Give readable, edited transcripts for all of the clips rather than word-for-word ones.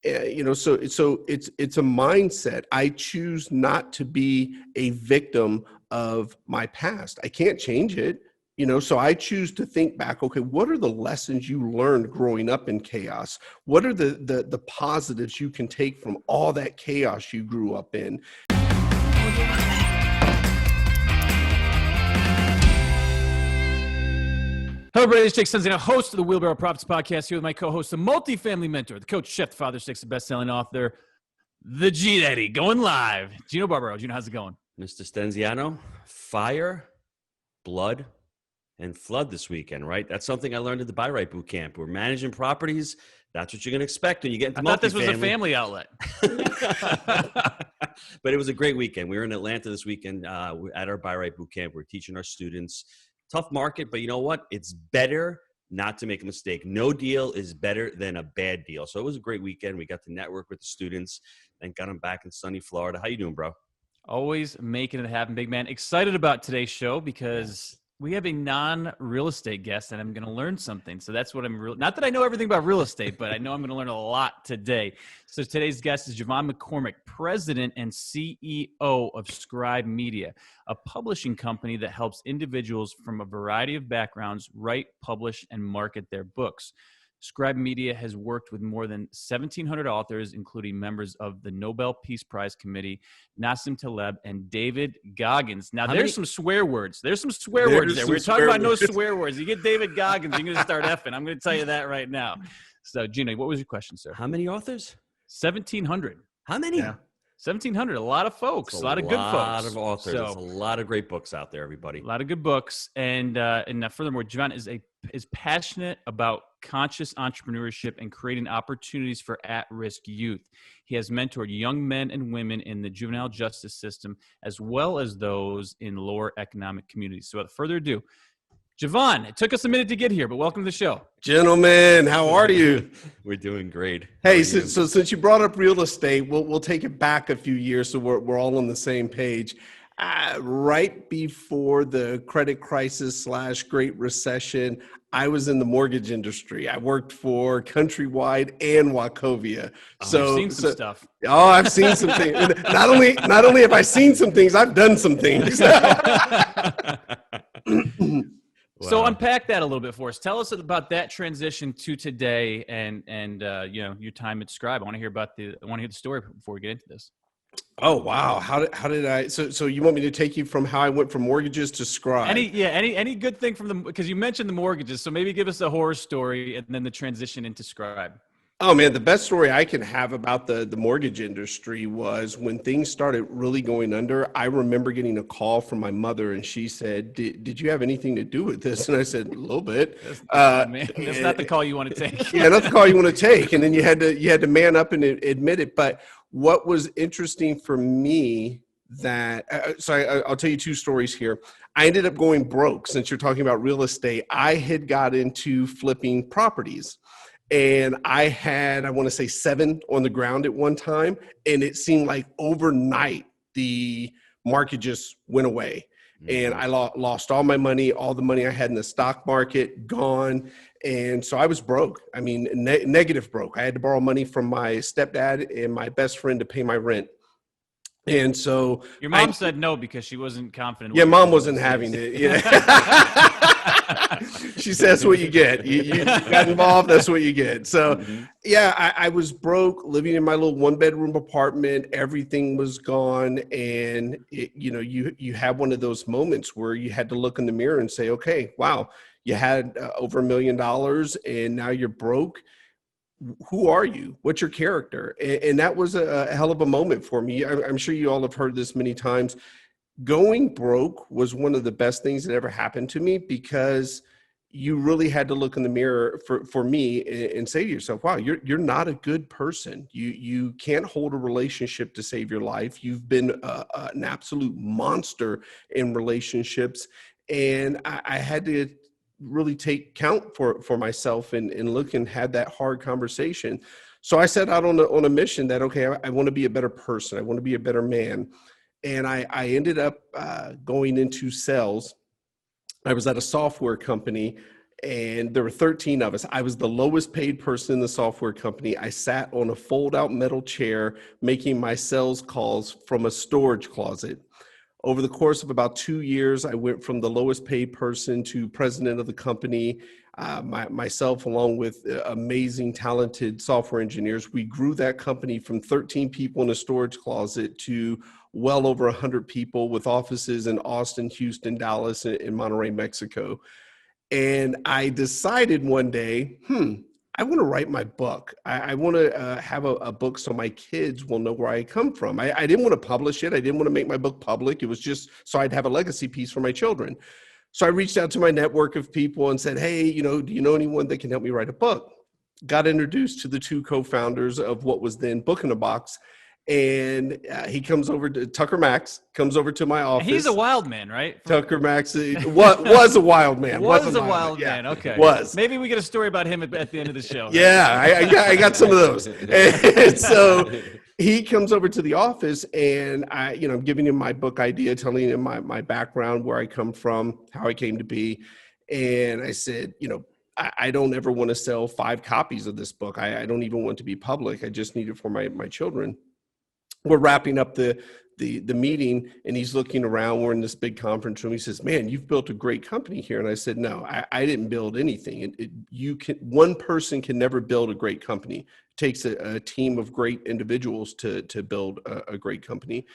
So it's a mindset. I choose not to be a victim of my past. I can't change it. So I choose to think back, okay, what are the lessons you learned growing up in chaos? What are the positives you can take from all that chaos you grew up in? Hello, everybody. It's Jake Senzino, host of the Wheelbarrow Profits Podcast, here with my co-host, the multifamily mentor, the coach, chef, the father, six, the best-selling author, the G-Daddy, going live. Gino Barbaro. Gino, how's it going? Mr. Stenziano, fire, blood, and flood this weekend, right? That's something I learned at the Buy Right Boot Camp. We're managing properties. That's what you're going to expect when you get into multifamily. I thought this was a family outlet. But it was a great weekend. We were in Atlanta this weekend at our Buy Right Boot Camp. We're teaching our students. Tough market, but you know what? It's better not to make a mistake. No deal is better than a bad deal. So it was a great weekend. We got to network with the students and got them back in sunny Florida. How you doing, bro? Always making it happen, big man. Excited about today's show because we have a non-real estate guest, and I'm going to learn something. So that's what not that I know everything about real estate, but I know I'm going to learn a lot today. So today's guest is JeVon McCormick, President and CEO of Scribe Media, a publishing company that helps individuals from a variety of backgrounds write, publish, and market their books. Scribe Media has worked with more than 1,700 authors, including members of the Nobel Peace Prize Committee, Nassim Taleb, and David Goggins. Now, there's some swear words. There's some swear words there. We're talking about no swear words. You get David Goggins, you're going to start effing. I'm going to tell you that right now. So, Gino, what was your question, sir? How many authors? 1,700. How many? Yeah. 1,700. A lot of folks. A lot of good folks. A lot of authors. There's a lot of great books out there, everybody. A lot of good books. And furthermore, JeVon is passionate about conscious entrepreneurship and creating opportunities for at-risk youth. He has mentored young men and women in the juvenile justice system, as well as those in lower economic communities. So without further ado, JeVon, it took us a minute to get here, but welcome to the show. Gentlemen, how are you? We're doing great. Hey, so since you brought up real estate, we'll take it back a few years so we're all on the same page. Right before the credit crisis / Great Recession, I was in the mortgage industry. I worked for Countrywide and Wachovia. So you've seen some stuff. Oh, I've seen some things. Not only have I seen some things, I've done some things. Wow. So unpack that a little bit for us. Tell us about that transition to today and your time at Scribe. I want to hear the story before we get into this. Oh, wow. How did I, so you want me to take you from how I went from mortgages to Scribe? Any good thing because you mentioned the mortgages. So maybe give us a horror story and then the transition into Scribe. Oh man, the best story I can have about the mortgage industry was when things started really going under. I remember getting a call from my mother and she said, did you have anything to do with this? And I said, a little bit. That's not the call you want to take. Yeah, not the call you want to take. And then you had to man up and admit it. But what was interesting for me I'll tell you two stories here. I ended up going broke. Since you're talking about real estate, I had got into flipping properties. And I had, I want to say 7 on the ground at one time. And it seemed like overnight, the market just went away. And I lost all my money, all the money I had in the stock market, gone. And so I was broke. I mean, negative broke. I had to borrow money from my stepdad and my best friend to pay my rent. And so your mom said no because she wasn't confident. Yeah, mom wasn't having it. Yeah. She said, that's what you get. You got involved, that's what you get. So yeah, I was broke, living in my little 1-bedroom apartment. Everything was gone. And you have one of those moments where you had to look in the mirror and say, okay, wow, you had over $1 million and now you're broke. Who are you? What's your character? And that was a hell of a moment for me. I'm sure you all have heard this many times. Going broke was one of the best things that ever happened to me because you really had to look in the mirror for me and say to yourself, wow, you're not a good person. You can't hold a relationship to save your life. You've been an absolute monster in relationships. And I had to really take count for myself and look and have that hard conversation. So I set out on a mission that, okay, I want to be a better person. I want to be a better man. And I ended up going into sales. I was at a software company And there were 13 of us. I was the lowest paid person in the software company. I sat on a fold out metal chair making my sales calls from a storage closet. Over the course of about 2 years, I went from the lowest paid person to president of the company. Myself, along with amazing, talented software engineers, we grew that company from 13 people in a storage closet to well over 100 people with offices in Austin, Houston, Dallas, and Monterrey, Mexico. And I decided one day, I want to write my book. I want to have a book so my kids will know where I come from. I didn't want to publish it. I didn't want to make my book public. It was just so I'd have a legacy piece for my children. So I reached out to my network of people and said, hey, do you know anyone that can help me write a book? Got introduced to the two co-founders of what was then Book in a Box. And he comes over to Tucker Max, comes over to my office. He's a wild man, right? Tucker Max was a wild man. Was a wild man. Okay. Was. Maybe we get a story about him at the end of the show. Yeah, I got some of those. And so he comes over to the office, and I'm giving him my book idea, telling him my background, where I come from, how I came to be. And I said, I don't ever want to sell 5 copies of this book. I don't even want to be public. I just need it for my children. We're wrapping up the meeting, and he's looking around. We're in this big conference room. He says, man, you've built a great company here. And I said, no, I didn't build anything. One person can never build a great company. It takes a team of great individuals to build a great company.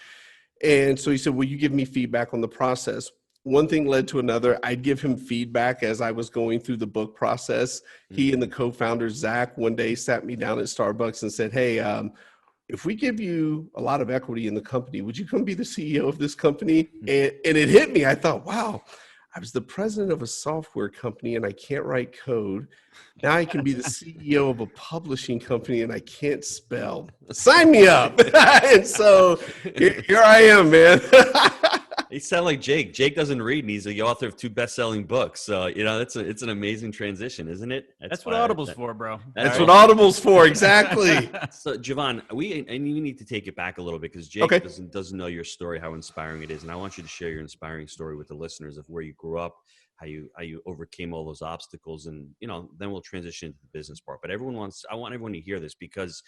And so he said, will you give me feedback on the process? One thing led to another. I'd give him feedback as I was going through the book process. He and the co-founder, Zach, one day sat me down at Starbucks and said, hey, if we give you a lot of equity in the company, would you come be the CEO of this company? And it hit me. I thought, wow, I was the president of a software company and I can't write code. Now I can be the CEO of a publishing company and I can't spell. Sign me up. And so here I am, man. You sound like Jake. Jake doesn't read, and he's the author of 2 best-selling books. So, it's an amazing transition, isn't it? That's what Audible's for, bro. That's what Audible's for, exactly. So, JeVon, you need to take it back a little bit because Jake doesn't know your story, how inspiring it is, and I want you to share your inspiring story with the listeners of where you grew up, how you overcame all those obstacles, and then we'll transition to the business part. But I want everyone to hear this because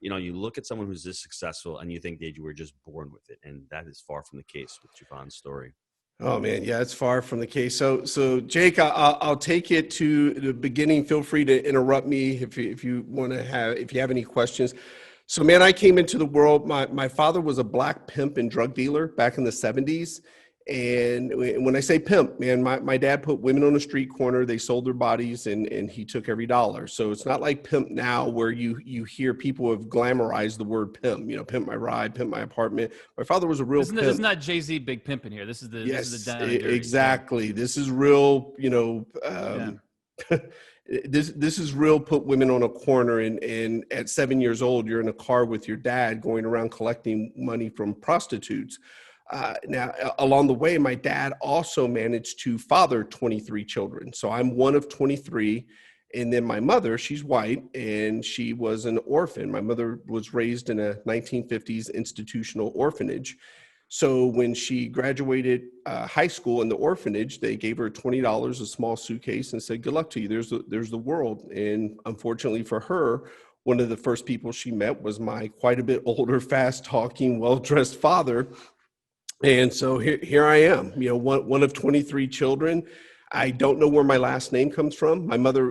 you look at someone who's this successful and you think that you were just born with it. And that is far from the case with JeVon's story. Oh man. Yeah, it's far from the case. So Jake, I'll take it to the beginning. Feel free to interrupt me if you have any questions. So man, I came into the world. My father was a black pimp and drug dealer back in the 70s. And when I say pimp, man, my dad put women on a street corner, they sold their bodies and he took every dollar. So it's not like pimp now where you hear people have glamorized the word pimp, pimp my ride, pimp my apartment. My father was a real pimp. This is not Jay-Z big pimp in here. This is the down and dirty. Exactly. This is real, this is real, put women on a corner and at 7 years old, you're in a car with your dad going around collecting money from prostitutes. Now, along the way, my dad also managed to father 23 children. So I'm one of 23. And then my mother, she's white, and she was an orphan. My mother was raised in a 1950s institutional orphanage. So when she graduated high school in the orphanage, they gave her $20, a small suitcase, and said, good luck to you. There's the world. And unfortunately for her, one of the first people she met was my quite a bit older, fast-talking, well-dressed father. And so here I am, one of 23 children. I don't know where my last name comes from. My mother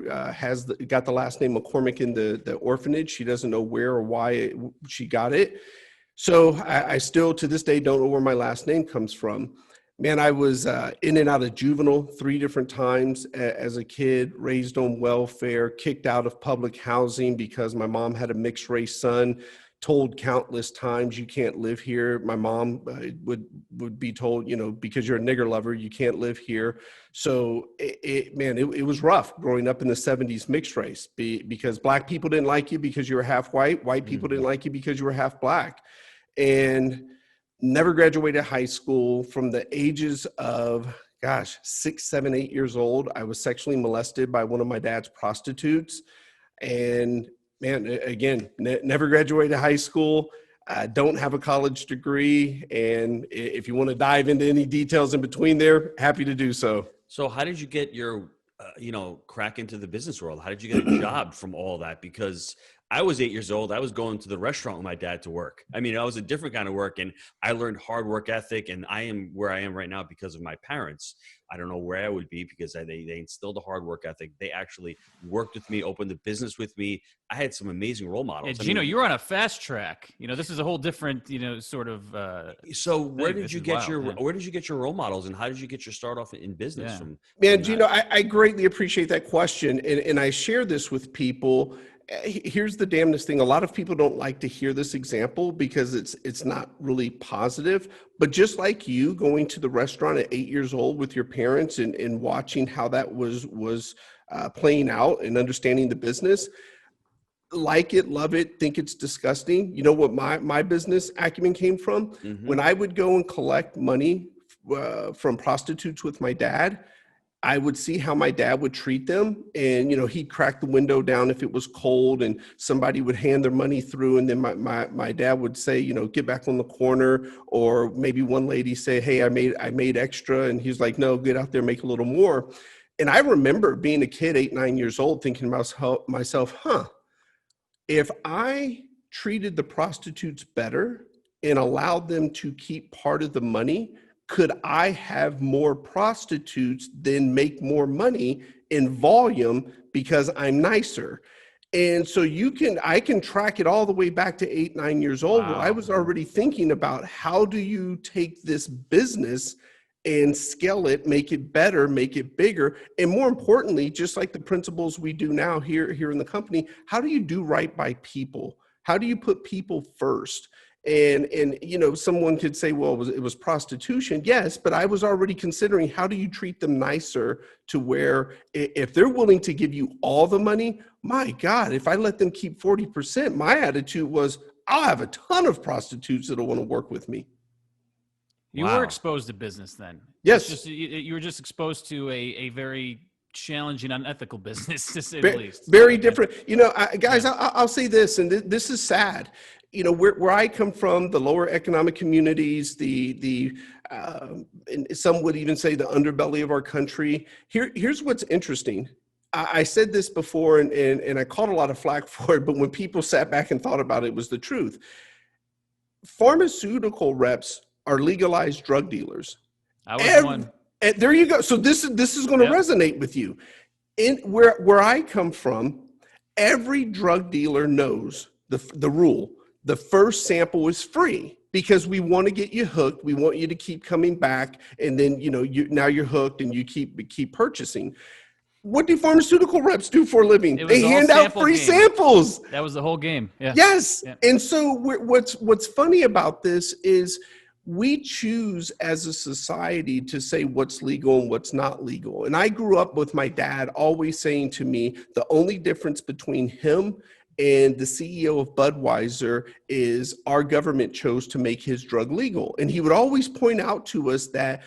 got the last name McCormick in the orphanage. She doesn't know where or why she got it. So I still to this day don't know where my last name comes from. Man, I was in and out of juvenile 3 different times as a kid, raised on welfare, kicked out of public housing because my mom had a mixed race son. Told countless times, you can't live here. My mom would be told, because you're a nigger lover, you can't live here. So it was rough growing up in the 70s mixed race because black people didn't like you because you were half white. White people didn't like you because you were half black. And never graduated high school. From the ages of, 6, 7, 8 years old, I was sexually molested by one of my dad's prostitutes. And man, again, never graduated high school, don't have a college degree. And if you want to dive into any details in between there, happy to do so. So how did you get your crack into the business world? How did you get a job from all that? Because I was 8 years old. I was going to the restaurant with my dad to work. I mean, I was a different kind of work, and I learned hard work ethic, and I am where I am right now because of my parents. I don't know where I would be because they instilled a hard work ethic. They actually worked with me, opened a business with me. I had some amazing role models. Yeah, Gino, you're on a fast track. This is a whole different, sort of. So where did you get wild, where did you get your role models, and how did you get your start off in business? Yeah. Man, Gino, I greatly appreciate that question. And I share this with people. Here's the damnedest thing. A lot of people don't like to hear this example because it's not really positive. But just like you going to the restaurant at 8 years old with your parents and watching how that was playing out and understanding the business, like it, love it, think it's disgusting. You know what my business acumen came from? Mm-hmm. When I would go and collect money from prostitutes with my dad, I would see how my dad would treat them. And, he'd crack the window down if it was cold and somebody would hand their money through. And then my dad would say, get back on the corner. Or maybe one lady say, hey, I made extra. And he's like, no, get out there, make a little more. And I remember being a kid, 8, 9 years old, thinking to myself, if I treated the prostitutes better and allowed them to keep part of the money, could I have more prostitutes then make more money in volume because I'm nicer? And so I can track it all the way back to 8, 9 years old. Wow. Where I was already thinking about how do you take this business and scale it, make it better, make it bigger. And more importantly, just like the principles we do now here in the company, how do you do right by people? How do you put people first? And someone could say, well, it was prostitution. Yes, but I was already considering how do you treat them nicer to where if they're willing to give you all the money, my God, if I let them keep 40%, my attitude was I'll have a ton of prostitutes that'll want to work with me. You were exposed to business then. Yes. You were just exposed to a very challenging, unethical business, to say the least. Very different. Guys, I'll say this, and this is sad. Where I come from, the lower economic communities, and some would even say the underbelly of our country. Here's what's interesting. I said this before, and I caught a lot of flack for it, but when people sat back and thought about it, it was the truth. Pharmaceutical reps are legalized drug dealers. I was one. And there you go. So this is going to resonate with you. In where I come from, every drug dealer knows the rule. The first sample is free because we want to get you hooked. We want you to keep coming back, and then now you're hooked, and you keep purchasing. What do pharmaceutical reps do for a living? They hand out free samples. That was the whole game. Yeah. Yes. Yeah. And so what's funny about this is we choose as a society to say what's legal and what's not legal. And I grew up with my dad always saying to me, the only difference between him and the CEO of Budweiser is our government chose to make his drug legal. And he would always point out to us that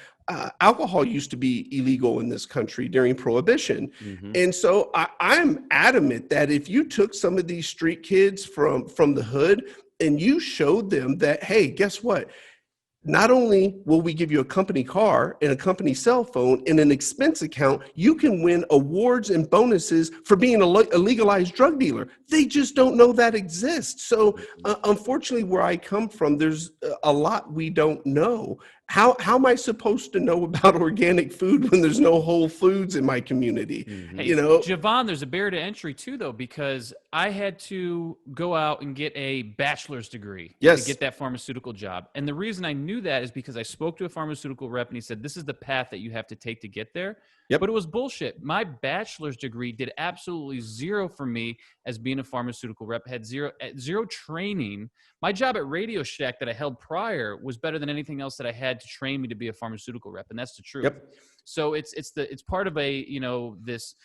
alcohol used to be illegal in this country during Prohibition. Mm-hmm. And so I'm adamant that if you took some of these street kids from the hood and you showed them that, hey, guess what? Not only will we give you a company car and a company cell phone and an expense account, you can win awards and bonuses for being a legalized drug dealer. They just don't know that exists. So unfortunately, where I come from, there's a lot we don't know. How am I supposed to know about organic food when there's no Whole Foods in my community? Mm-hmm. Hey, JeVon, there's a barrier to entry too, though, because I had to go out and get a bachelor's degree to get that pharmaceutical job. And the reason I knew that is because I spoke to a pharmaceutical rep and he said, this is the path that you have to take to get there. Yep. But it was bullshit. My bachelor's degree did absolutely zero for me as being a pharmaceutical rep, had zero training. My job at Radio Shack that I held prior was better than anything else that I had to train me to be a pharmaceutical rep. And that's the truth. Yep. So it's part of this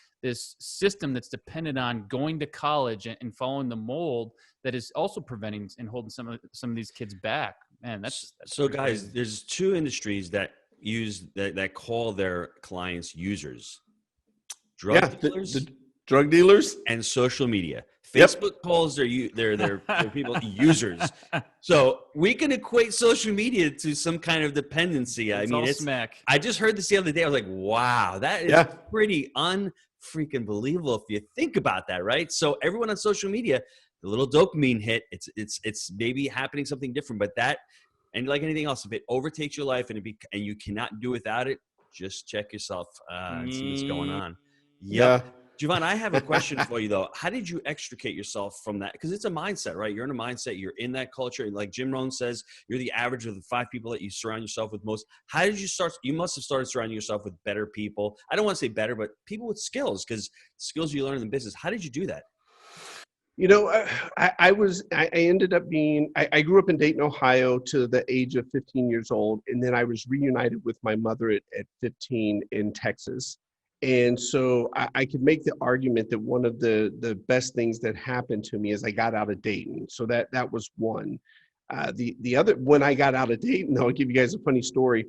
system that's dependent on going to college and following the mold that is also preventing and holding some of these kids back. Man, that's so guys, crazy. There's two industries that use that call their clients users. Drug dealers Drug dealers and social media. Yep. Facebook calls their people users. So we can equate social media to some kind of dependency. It's all smack. I just heard this the other day. I was like, wow, that is pretty unfreaking believable if you think about that, right? So everyone on social media, the little dopamine hit, it's maybe happening something different, but that, and like anything else, if it overtakes your life and you cannot do without it, just check yourself and see what's going on. Yep. Yeah. JeVon, I have a question for you though. How did you extricate yourself from that? Because it's a mindset, right? You're in a mindset. You're in that culture. Like Jim Rohn says, you're the average of the 5 people that you surround yourself with most. How did you start? You must have started surrounding yourself with better people. I don't want to say better, but people with skills, because skills you learn in the business. How did you do that? You know, I ended up being, I grew up in Dayton, Ohio to the age of 15 years old. And then I was reunited with my mother at 15 in Texas. And so I could make the argument that one of the best things that happened to me is I got out of Dayton. So that was one. The other, when I got out of Dayton, I'll give you guys a funny story.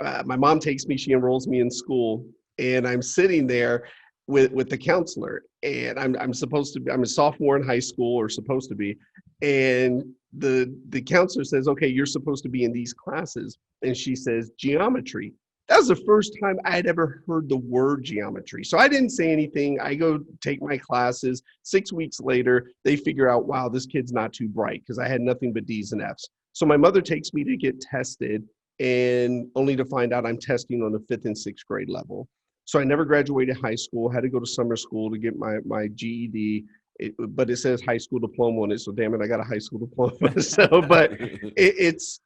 My mom takes me, she enrolls me in school, and I'm sitting there with the counselor, and I'm supposed to be, I'm a sophomore in high school, or supposed to be, and the counselor says, okay, you're supposed to be in these classes, and she says geometry. That was the first time I had ever heard the word geometry. So I didn't say anything. I go take my classes. 6 weeks later, they figure out, wow, this kid's not too bright, because I had nothing but D's and F's. So my mother takes me to get tested, and only to find out I'm testing on the 5th and 6th grade level. So I never graduated high school, had to go to summer school to get my GED, but it says high school diploma on it. So damn it, I got a high school diploma. So, but it's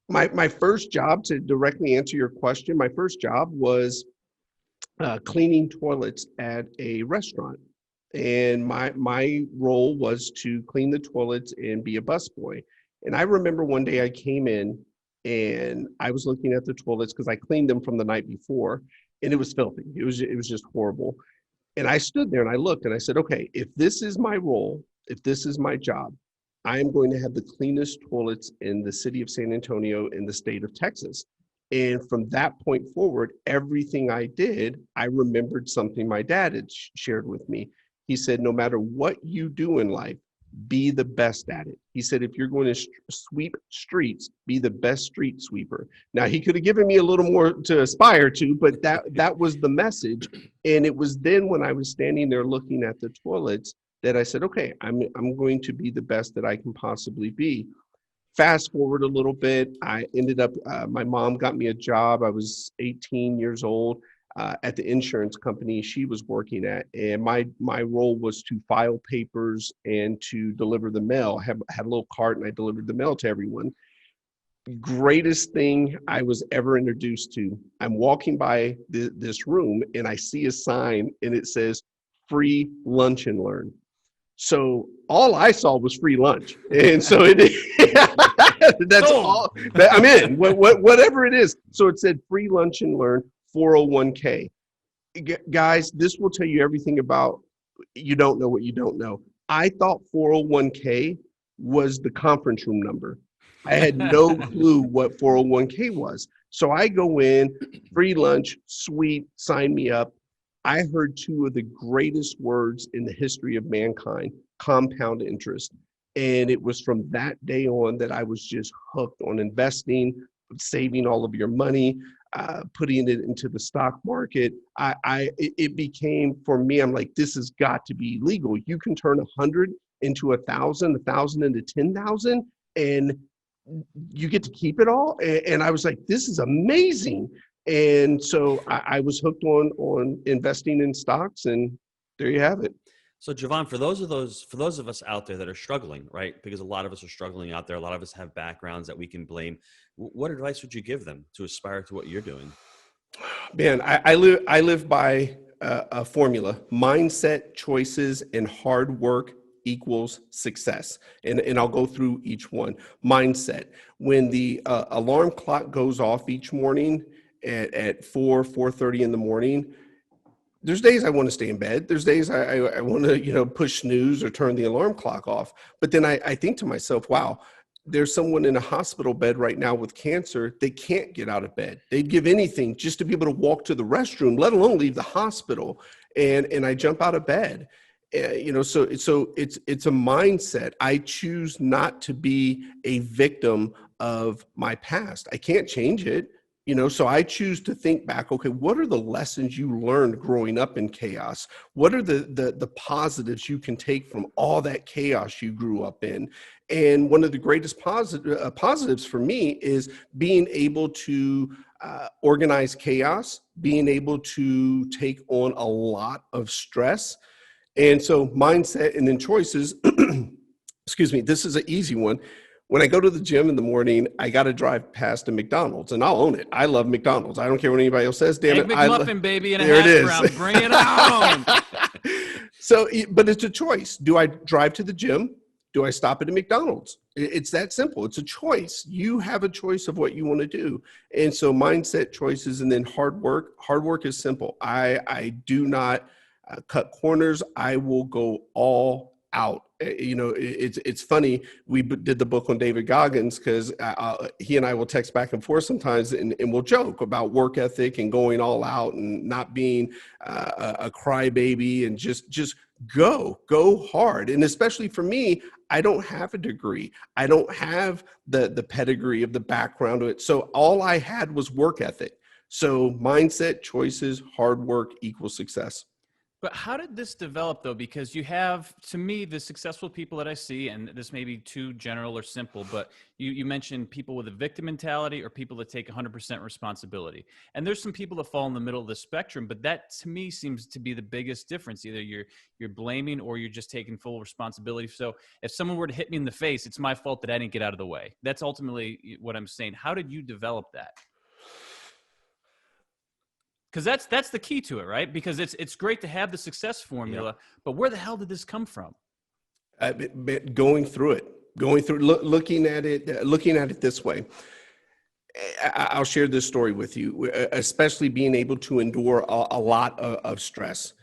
my first job, to directly answer your question, my first job was cleaning toilets at a restaurant. And my role was to clean the toilets and be a busboy. And I remember one day I came in and I was looking at the toilets because I cleaned them from the night before, and it was filthy. It was just horrible. And I stood there and I looked and I said, okay, if this is my role, if this is my job, I am going to have the cleanest toilets in the city of San Antonio in the state of Texas. And from that point forward, everything I did, I remembered something my dad had shared with me. He said, no matter what you do in life, be the best at it. He said, if you're going to sweep streets, be the best street sweeper. Now, he could have given me a little more to aspire to, but that was the message. And it was then when I was standing there looking at the toilets that I said, okay, I'm going to be the best that I can possibly be. Fast forward a little bit, I ended up, my mom got me a job. I was 18 years old at the insurance company she was working at. And my role was to file papers and to deliver the mail. I had a little cart and I delivered the mail to everyone. Greatest thing I was ever introduced to. I'm walking by this room and I see a sign and it says free lunch and learn. So all I saw was free lunch. And so that's all that I'm in, whatever it is. So it said free lunch and learn, 401k. Guys, this will tell you everything about, you don't know what you don't know. I thought 401k was the conference room number. I had no clue what 401k was. So I go in, free lunch, sweet, sign me up. I heard 2 of the greatest words in the history of mankind, compound interest. And it was from that day on that I was just hooked on investing, saving all of your money, putting it into the stock market. It became, for me, I'm like, this has got to be legal. You can turn 100 into 1,000, 1,000 into 10,000, and you get to keep it all. And I was like, this is amazing. And so I was hooked on investing in stocks, and there you have it. So JeVon, for those of us out there that are struggling, right? Because a lot of us are struggling out there. A lot of us have backgrounds that we can blame. What advice would you give them to aspire to what you're doing? Man, I live by a formula: mindset, choices, and hard work equals success. And I'll go through each one. Mindset: when the alarm clock goes off each morning at 4:30 in the morning, there's days I want to stay in bed. There's days I want to, push snooze or turn the alarm clock off. But then I think to myself, wow, there's someone in a hospital bed right now with cancer. They can't get out of bed. They'd give anything just to be able to walk to the restroom, let alone leave the hospital. and I jump out of bed. So it's a mindset. I choose not to be a victim of my past. I can't change it. So I choose to think back, okay, what are the lessons you learned growing up in chaos? What are the positives you can take from all that chaos you grew up in? And one of the greatest positives for me is being able to organize chaos, being able to take on a lot of stress. And so mindset and then choices, excuse me, this is an easy one. When I go to the gym in the morning, I got to drive past a McDonald's, and I'll own it. I love McDonald's. I don't care what anybody else says. Damn Egg it. McMuffin, baby, and a there it hash is. brown. Bring it on. So, but it's a choice. Do I drive to the gym? Do I stop at a McDonald's? It's that simple. It's a choice. You have a choice of what you want to do. And so mindset, choices, and then hard work. Hard work is simple. I do not cut corners. I will go all out. It's funny. We did the book on David Goggins because he and I will text back and forth sometimes, and we'll joke about work ethic and going all out and not being a crybaby and just go hard. And especially for me, I don't have a degree. I don't have the pedigree of the background of it. So all I had was work ethic. So mindset, choices, hard work equals success. But how did this develop, though? Because you have, to me, the successful people that I see, and this may be too general or simple, but you mentioned people with a victim mentality or people that take 100% responsibility. And there's some people that fall in the middle of the spectrum, but that, to me, seems to be the biggest difference. Either you're blaming or you're just taking full responsibility. So if someone were to hit me in the face, it's my fault that I didn't get out of the way. That's ultimately what I'm saying. How did you develop that? Because that's the key to it, right? Because it's great to have the success formula, but where the hell did this come from? Going through, looking at it this way. I'll share this story with you, especially being able to endure a lot of stress.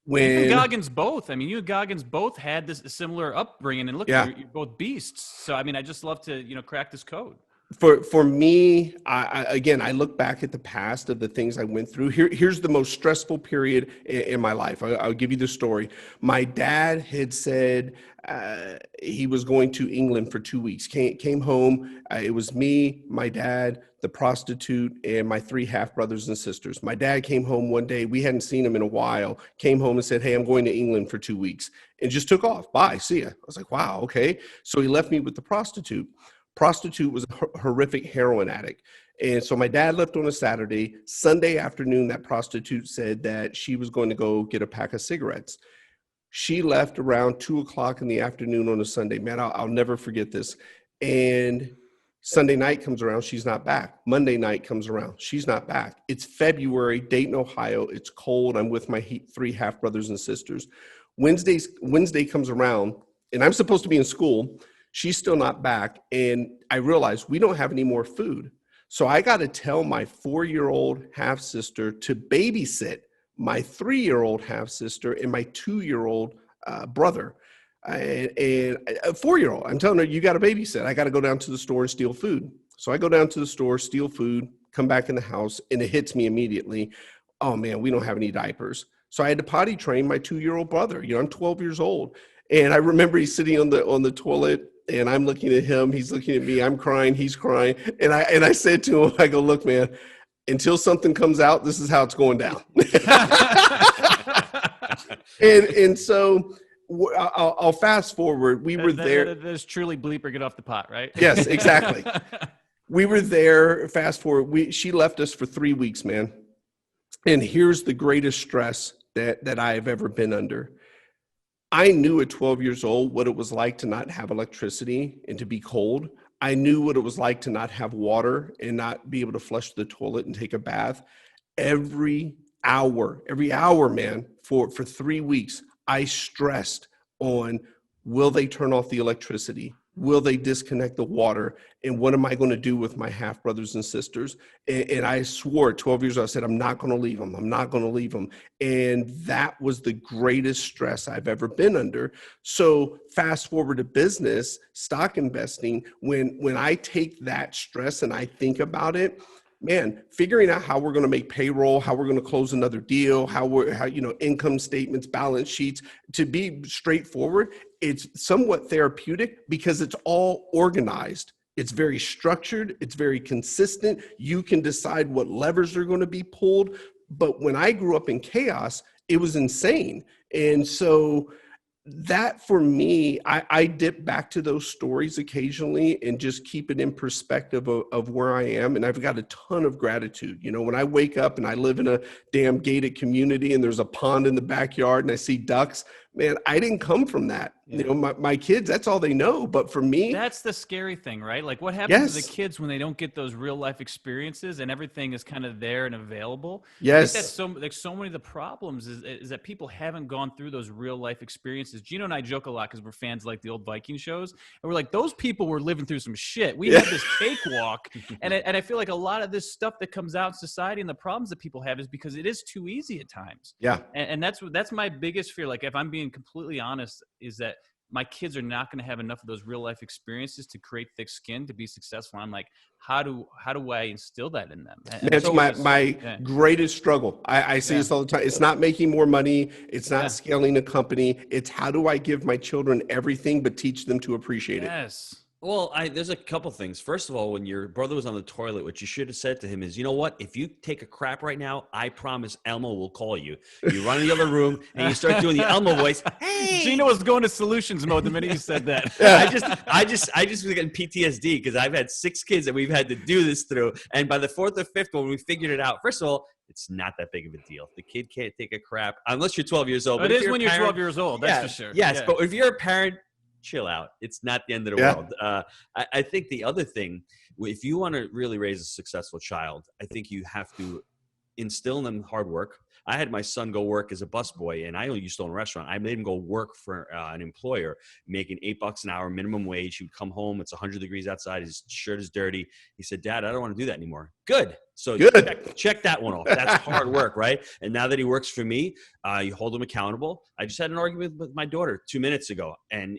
You and Goggins both. I mean, you and Goggins both had this similar upbringing, and look, you're both beasts. So, I mean, I just love to crack this code. For me, I look back at the past of the things I went through. Here's the most stressful period in my life. I'll give you the story. My dad had said he was going to England for 2 weeks. Came home. It was me, my dad, the prostitute, and my 3 half brothers and sisters. My dad came home one day. We hadn't seen him in a while. Came home and said, "Hey, I'm going to England for 2 weeks," and just took off. Bye, see ya. I was like, wow, okay. So he left me with the prostitute. Prostitute was a horrific heroin addict. And so my dad left on a Saturday. Sunday afternoon, that prostitute said that she was going to go get a pack of cigarettes. She left around 2:00 in the afternoon on a Sunday. Man, I'll never forget this. And Sunday night comes around, she's not back. Monday night comes around, she's not back. It's February, Dayton, Ohio. It's cold. I'm with my 3 half brothers and sisters. Wednesday comes around, and I'm supposed to be in school. She's still not back. And I realized we don't have any more food. So I got to tell my 4-year-old half sister to babysit my 3-year-old half sister and my 2-year-old brother. And a 4-year-old, I'm telling her, you got to babysit. I got to go down to the store and steal food. So I go down to the store, steal food, come back in the house, and it hits me immediately. Oh man, we don't have any diapers. So I had to potty train my 2-year-old brother. I'm 12 years old. And I remember he's sitting on the toilet, and I'm looking at him, he's looking at me, I'm crying, he's crying. And I said to him, I go, look, man, until something comes out, this is how it's going down. and so I'll fast forward. We were there. That is truly bleeper, get off the pot, right? Yes, exactly. We were there, fast forward. She left us for 3 weeks, man. And here's the greatest stress that I have ever been under. I knew at 12 years old what it was like to not have electricity and to be cold. I knew what it was like to not have water and not be able to flush the toilet and take a bath. Every hour, man, for 3 weeks, I stressed on, will they turn off the electricity? Will they disconnect the water? And what am I going to do with my half brothers and sisters? And I swore at 12 years old, I said, I'm not going to leave them. I'm not going to leave them. And that was the greatest stress I've ever been under. So fast forward to business, stock investing, when I take that stress and I think about it, man, figuring out how we're going to make payroll, how we're going to close another deal, how income statements, balance sheets, to be straightforward, it's somewhat therapeutic because it's all organized. It's very structured. It's very consistent. You can decide what levers are going to be pulled. But when I grew up in chaos, it was insane. And so that for me, I dip back to those stories occasionally and just keep it in perspective of where I am. And I've got a ton of gratitude. You know, when I wake up and I live in a damn gated community and there's a pond in the backyard and I see ducks, man, I didn't come from that. Yeah. You know, my kids, that's all they know. But for me, that's the scary thing, right? Like what happens to yes, the kids when they don't get those real life experiences and everything is kind of there and available? yes, I think that's so many of the problems is that people haven't gone through those real life experiences. Gino and I joke a lot because we're fans of like the old Viking shows, and we're like, those people were living through some shit. We had this cakewalk, and I feel like a lot of this stuff that comes out in society and the problems that people have is because it is too easy at times. yeah, And that's my biggest fear. Like if I'm being completely honest, is that my kids are not going to have enough of those real life experiences to create thick skin to be successful. I'm like, how do I instill that in them? And that's so my greatest struggle. I see this all the time. It's not making more money. It's not scaling a company. It's how do I give my children everything, but teach them to appreciate it. Yes. Well, there's a couple things. First of all, when your brother was on the toilet, what you should have said to him is, you know what? If you take a crap right now, I promise Elmo will call you. You run in the other room and you start doing the Elmo voice. Hey, Gino was going to solutions mode the minute you said that. I just was getting PTSD because I've had 6 kids that we've had to do this through. And by the 4th or 5th one, we figured it out. First of all, it's not that big of a deal. The kid can't take a crap unless you're 12 years old. It is when you're 12 years old. That's for sure. Yes, but if you're a parent, chill out. It's not the end of the world. I think the other thing, if you want to really raise a successful child, I think you have to instill in them hard work. I had my son go work as a busboy, and I only used to own a restaurant. I made him go work for an employer, making $8 an hour minimum wage. He would come home. It's 100 degrees outside. His shirt is dirty. He said, "Dad, I don't want to do that anymore." Good. So check that one off. That's hard work, right? And now that he works for me, you hold him accountable. I just had an argument with my daughter 2 minutes ago, and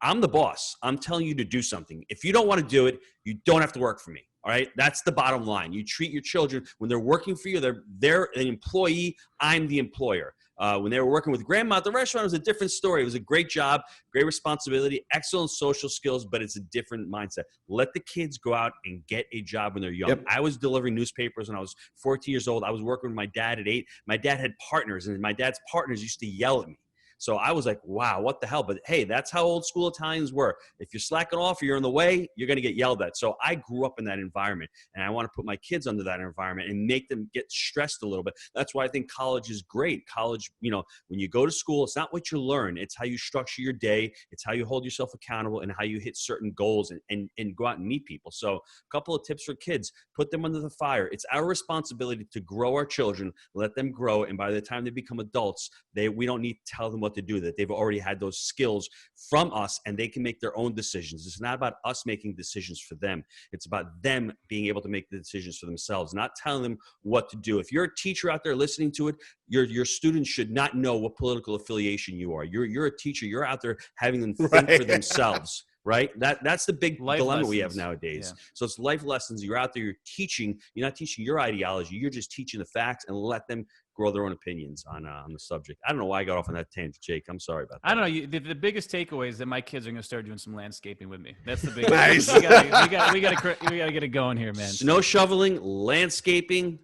I'm the boss. I'm telling you to do something. If you don't want to do it, you don't have to work for me. All right. That's the bottom line. You treat your children when they're working for you. They're an employee. I'm the employer. When they were working with grandma at the restaurant, it was a different story. It was a great job, great responsibility, excellent social skills, but it's a different mindset. Let the kids go out and get a job when they're young. Yep. I was delivering newspapers when I was 14 years old. I was working with my dad at 8. My dad had partners, and my dad's partners used to yell at me. So I was like, wow, what the hell? But hey, that's how old school Italians were. If you're slacking off or you're in the way, you're going to get yelled at. So I grew up in that environment, and I want to put my kids under that environment and make them get stressed a little bit. That's why I think college is great. College, when you go to school, it's not what you learn. It's how you structure your day. It's how you hold yourself accountable and how you hit certain goals and go out and meet people. So a couple of tips for kids, put them under the fire. It's our responsibility to grow our children, let them grow. And by the time they become adults, we don't need to tell them what to do, that they've already had those skills from us and they can make their own decisions. It's not about us making decisions for them. It's about them being able to make the decisions for themselves, not telling them what to do. If you're a teacher out there listening to it, your students should not know what political affiliation you are. You're a teacher. You're out there having them think for themselves. Right? That's the big dilemma we have nowadays. Yeah. So it's life lessons. You're out there, you're teaching. You're not teaching your ideology. You're just teaching the facts and let them grow their own opinions on the subject. I don't know why I got off on that tangent, Jake. I'm sorry about that. I don't know. The biggest takeaway is that my kids are going to start doing some landscaping with me. That's the big. Nice. We got to get it going here, man. Snow shoveling, landscaping.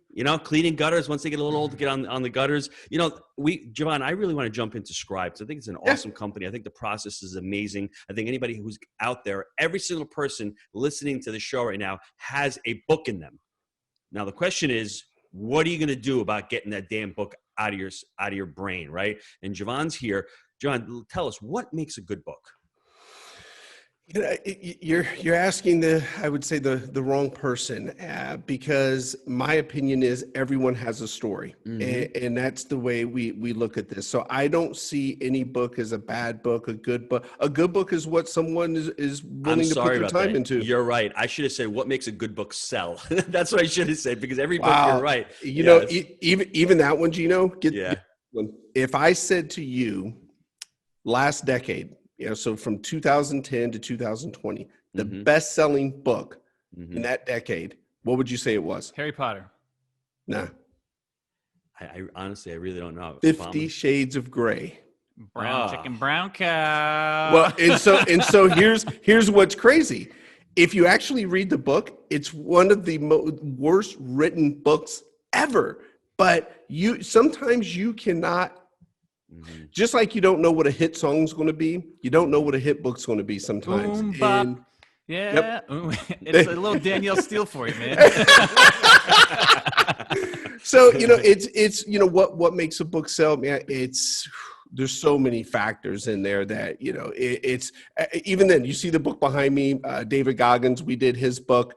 Cleaning gutters once they get a little old to get on the gutters. JeVon, I really want to jump into Scribe. I think it's an awesome company. I think the process is amazing. I think anybody who's out there, every single person listening to the show right now has a book in them. Now the question is, what are you going to do about getting that damn book out of your brain, right? And JeVon's here. JeVon, tell us, what makes a good book? You're asking I would say the wrong person, because my opinion is everyone has a story, and that's the way we look at this. So I don't see any book as a bad book, a good book. A good book is what someone is willing to put their time into. You're right. I should have said what makes a good book sell. That's what I should have said, because every book, you're right. Even that one, Gino. If I said to you last decade, so from 2010 to 2020, the best-selling book in that decade What would you say it was? Harry Potter. Nah. I honestly, I really don't know. 50 Shades of Grey. Brown chicken, brown cow. Well, and so here's what's crazy. If you actually read the book, it's one of the worst written books ever. But sometimes you cannot, just like you don't know what a hit song is going to be, you don't know what a hit book's going to be sometimes. Boom, bop. And Yeah. Yep. It's a little Danielle Steele for you, man. so, it's what makes a book sell, man. There's so many factors in there that, it's even then you see the book behind me, David Goggins, we did his book.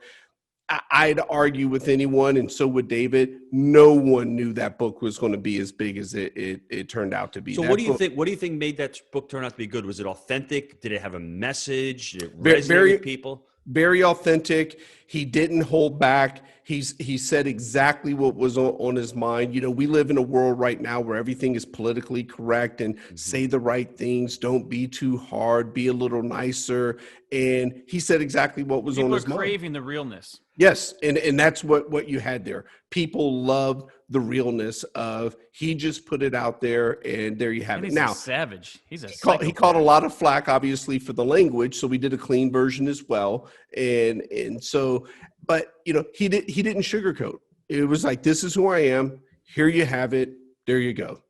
I'd argue with anyone, and so would David. No one knew that book was going to be as big as it turned out to be. So what do you think made that book turn out to be good? Was it authentic? Did it have a message? Did it resonate with people? Very authentic. He didn't hold back. He said exactly what was on his mind. We live in a world right now where everything is politically correct and say the right things. Don't be too hard. Be a little nicer. And he said exactly what was on his mind. People are craving the realness. Yes, and that's what you had there. People loved the realness of he just put it out there, and there you have And it. he's Now, a savage. He's a he caught a lot of flack, obviously, for the language, so we did a clean version as well. And so, but he didn't sugarcoat. It was like, this is who I am. Here you have it. There you go.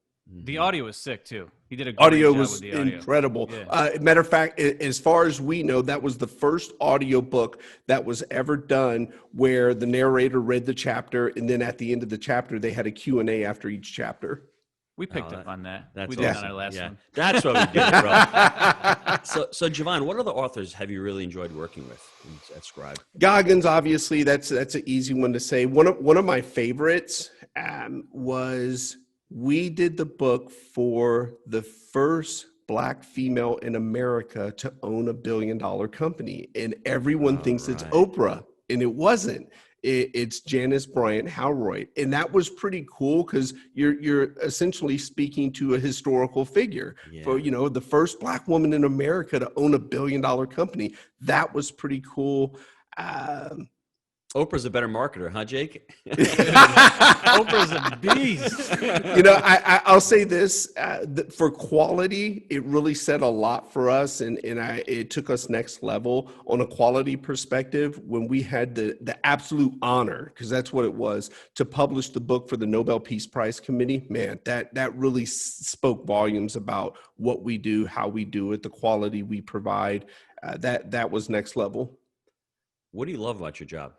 The audio was sick too. He did a great Audio job was with the audio. incredible. Yeah. Matter of fact, as far as we know, that was the first audio book that was ever done where the narrator read the chapter, and then at the end of the chapter, they had a Q&A after each chapter. We picked up on that. That's We did awesome. on our last one. That's what we did, bro. So JeVon, what other authors have you really enjoyed working with at Scribe? Goggins, obviously, that's an easy one to say. One of my favorites was we did the book for the first Black female in America to own $1 billion company, and everyone thinks it's Oprah, and it wasn't. It's Janice Bryant Howroyd, and that was pretty cool because you're essentially speaking to a historical figure for the first Black woman in America to own $1 billion company. That was pretty cool. Oprah's a better marketer, huh, Jake? Oprah's a beast. I'll say this, for quality, it really said a lot for us, and it took us next level on a quality perspective when we had the absolute honor, because that's what it was, to publish the book for the Nobel Peace Prize Committee. Man, that really spoke volumes about what we do, how we do it, the quality we provide. That was next level. What do you love about your job?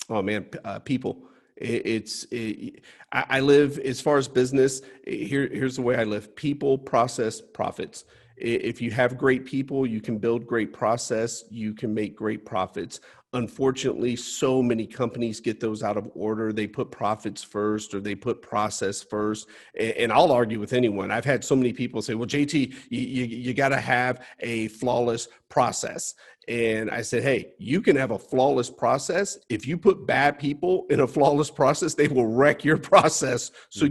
Oh man, people. I live, as far as business, here's the way I live: people, process, profits. If you have great people, you can build great process, you can make great profits. Unfortunately, so many companies get those out of order. They put profits first, or they put process first. And I'll argue with anyone. I've had so many people say, well, JT, you got to have a flawless process. And I said, hey, you can have a flawless process. If you put bad people in a flawless process, they will wreck your process. So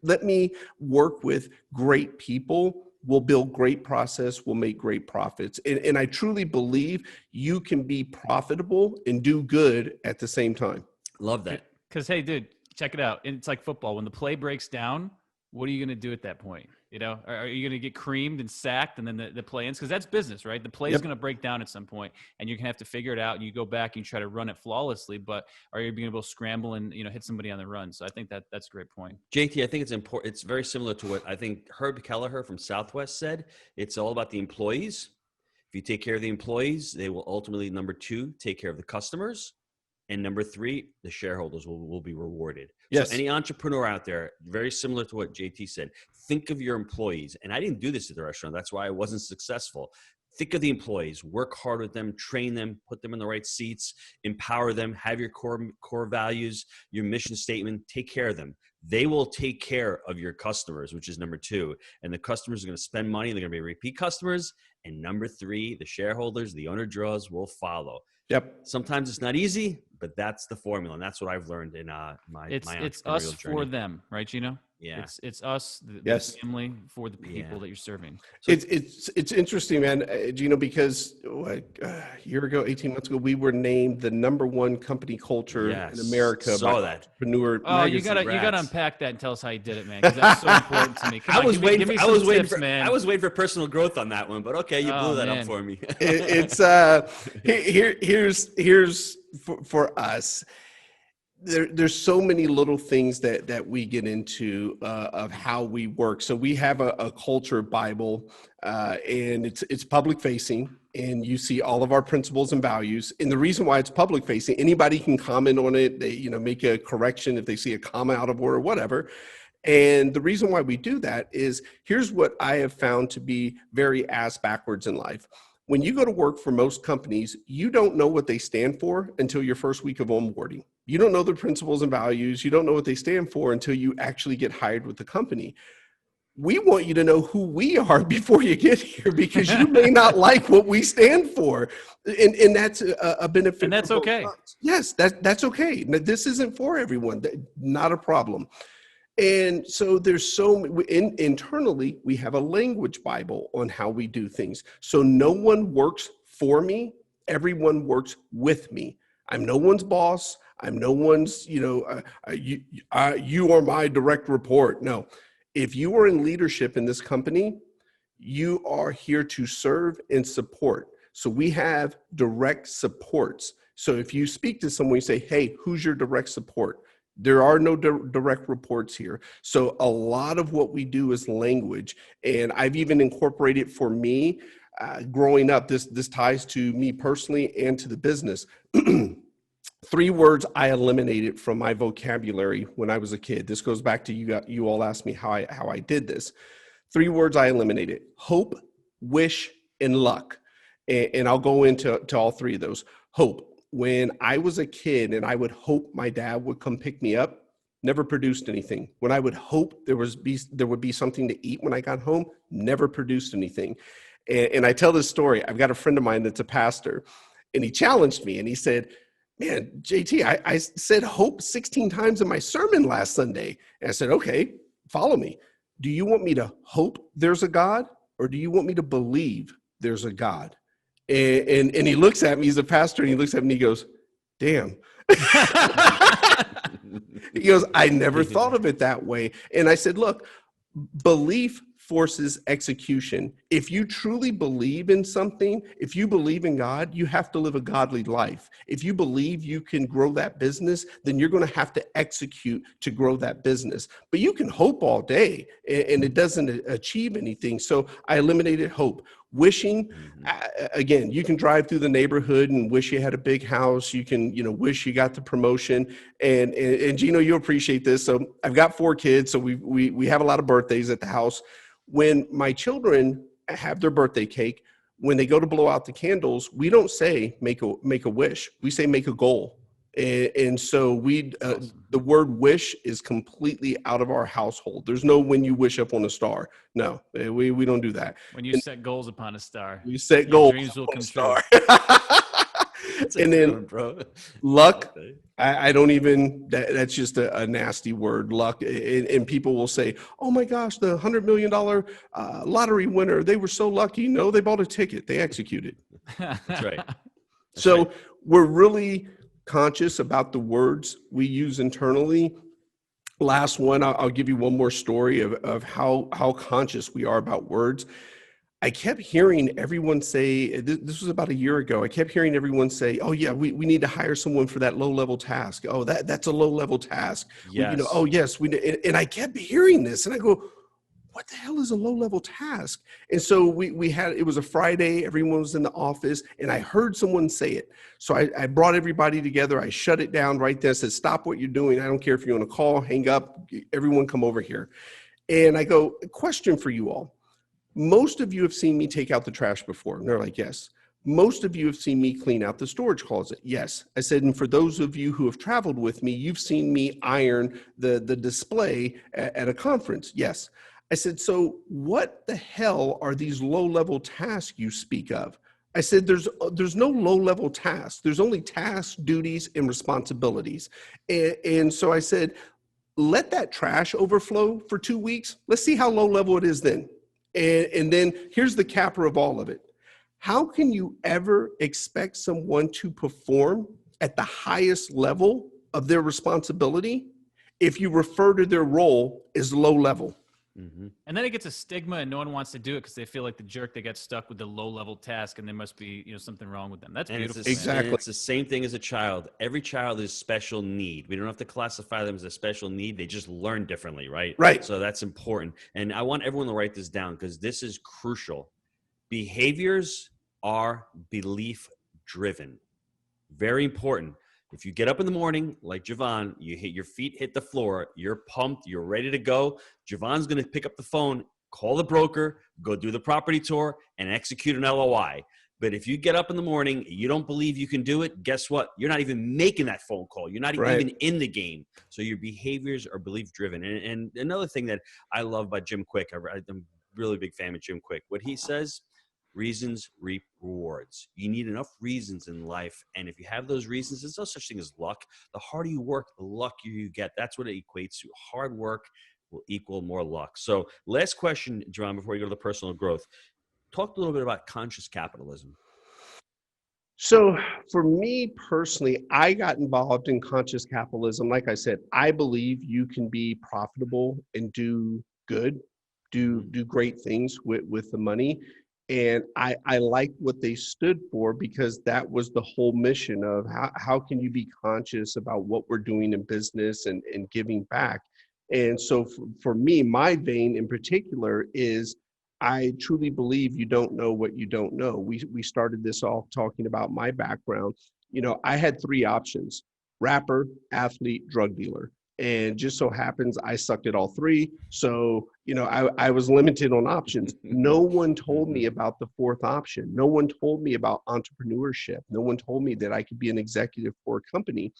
let me work with great people. We'll build great process. We'll make great profits. And I truly believe you can be profitable and do good at the same time. Love that. Because, hey, dude, check it out. It's like football. When the play breaks down, what are you going to do at that point? Are you going to get creamed and sacked and then the play ends? Because that's business, right? The play is going to break down at some point, and you're going to have to figure it out, and you go back and you try to run it flawlessly, but are you being able to scramble and hit somebody on the run? So I think that's a great point. JT, I think it's important. It's very similar to what I think Herb Kelleher from Southwest said. It's all about the employees. If you take care of the employees, they will ultimately, number 2, take care of the customers. And number 3, the shareholders will be rewarded. Yes. So any entrepreneur out there, very similar to what JT said, think of your employees. And I didn't do this at the restaurant. That's why I wasn't successful. Think of the employees, work hard with them, train them, put them in the right seats, empower them, have your core values, your mission statement, take care of them. They will take care of your customers, which is number 2. And the customers are going to spend money. They're going to be repeat customers, And number 3, the shareholders, the owner draws will follow. Yep. Sometimes it's not easy, but that's the formula. And that's what I've learned in my It's entrepreneurial us journey. for them, right, Gino? Yeah. It's us, the Yes. family, for the people Yeah. that you're serving. So- It's interesting, man, Gino, because a year ago, 18 months ago, we were named the #1 company culture Yes. in America Saw by that. Entrepreneur Oh, you Magazine. gotta Congrats. unpack that and tell us how you did it, man, because that's so important to me. Come I on, was give me waiting. some I was waiting tips, for. man. I was waiting for personal growth on that one, but okay, you blew Oh, that man. up for me. Here's for us. There's so many little things that we get into of how we work. So we have a culture Bible, and it's public facing, and you see all of our principles and values. And the reason why it's public facing, anybody can comment on it. They make a correction if they see a comma out of order or whatever. And the reason why we do that is, here's what I have found to be very ass backwards in life. When you go to work for most companies, you don't know what they stand for until your first week of onboarding. You don't know their principles and values. You don't know what they stand for until you actually get hired with the company. We want you to know who we are before you get here, because you may not like what we stand for. And that's a benefit. And that's for both okay. sides. Yes, that's okay. Now, this isn't for everyone. Not a problem. And so there's internally, we have a language Bible on how we do things. So no one works for me. Everyone works with me. I'm no one's boss. I'm no one's, you are my direct report. No, if you are in leadership in this company, you are here to serve and support. So we have direct supports. So if you speak to someone, you say, hey, who's your direct support? There are no direct reports here. So a lot of what we do is language. And I've even incorporated for me, growing up, this ties to me personally and to the business. 3 words I eliminated from my vocabulary when I was a kid. This goes back to you all asked me how I did this. 3 words I eliminated: hope, wish, and luck. And I'll go into all 3 of those. Hope. When I was a kid and I would hope my dad would come pick me up, never produced anything. When I would hope there would be something to eat when I got home, never produced anything. And I tell this story. I've got a friend of mine that's a pastor, and he challenged me and he said, man, JT, I said hope 16 times in my sermon last Sunday. And I said, okay, follow me. Do you want me to hope there's a God, or do you want me to believe there's a God? And he looks at me, he's a pastor, and he looks at me and he goes, damn. He goes, I never thought of it that way. And I said, look, belief forces execution. If you truly believe in something, if you believe in God, you have to live a godly life. If you believe you can grow that business, then you're going to have to execute to grow that business. But you can hope all day and it doesn't achieve anything. So I eliminated hope. Wishing, again, you can drive through the neighborhood and wish you had a big house. You can, wish you got the promotion. And Gino, you appreciate this. So I've got 4 kids. So we have a lot of birthdays at the house. When my children have their birthday cake, when they go to blow out the candles, we don't say make a wish. We say make a goal. And so the word wish is completely out of our household. There's no when you wish up on a star. No, we don't do that. When you set goals upon a star, you set your goals dreams will upon come a star. And then, bro. Luck, I don't even, that's just a nasty word, luck. And people will say, oh my gosh, the $100 million lottery winner, they were so lucky. No, they bought a ticket. They executed. That's right. So we're really conscious about the words we use internally. Last one, I'll give you one more story of how conscious we are about words. I kept hearing everyone say, this was about a year ago, I kept hearing everyone say, oh yeah, we need to hire someone for that low-level task. Oh, that's a low-level task. Yes. Oh yes, and I kept hearing this, and I go, what the hell is a low-level task? And so it was a Friday, everyone was in the office, and I heard someone say it. So I brought everybody together, I shut it down right there, said, stop what you're doing. I don't care if you're on a call, hang up, everyone come over here. And I go, question for you all. Most of you have seen me take out the trash before. And they're like, yes. Most of you have seen me clean out the storage closet. Yes. I said, and for those of you who have traveled with me, you've seen me iron the display at a conference. Yes. I said, so what the hell are these low-level tasks you speak of? I said, there's no low-level tasks. There's only tasks, duties, and responsibilities. And so I said, let that trash overflow for 2 weeks. Let's see how low-level it is then. And then here's the capper of all of it. How can you ever expect someone to perform at the highest level of their responsibility if you refer to their role as low level? Mm-hmm. And then it gets a stigma, and no one wants to do it because they feel like the jerk that got stuck with the low-level task, and there must be something wrong with them. That's beautiful. Exactly. And it's the same thing as a child. Every child is special need. We don't have to classify them as a special need. They just learn differently, right? Right. So that's important. And I want everyone to write this down because this is crucial. Behaviors are belief-driven. Very important. If you get up in the morning, like JeVon, your feet hit the floor, you're pumped, you're ready to go. JeVon's going to pick up the phone, call the broker, go do the property tour, and execute an LOI. But if you get up in the morning, you don't believe you can do it, guess what? You're not even making that phone call. You're not even in the game. So your behaviors are belief-driven. And another thing that I love about Jim Quick, I'm a really big fan of Jim Quick. What he says, reasons reap rewards. You need enough reasons in life. And if you have those reasons, there's no such thing as luck. The harder you work, the luckier you get. That's what it equates to. Hard work will equal more luck. So last question, John, before we go to the personal growth. Talk a little bit about conscious capitalism. So for me personally, I got involved in conscious capitalism. Like I said, I believe you can be profitable and do good, do great things with the money. And I like what they stood for because that was the whole mission of how can you be conscious about what we're doing in business and giving back. And so for me, my vein in particular is I truly believe you don't know what you don't know. We started this off talking about my background. I had 3 options: rapper, athlete, drug dealer. And just so happens I sucked at all 3. So, I was limited on options. No one told me about the 4th option. No one told me about entrepreneurship. No one told me that I could be an executive for a company.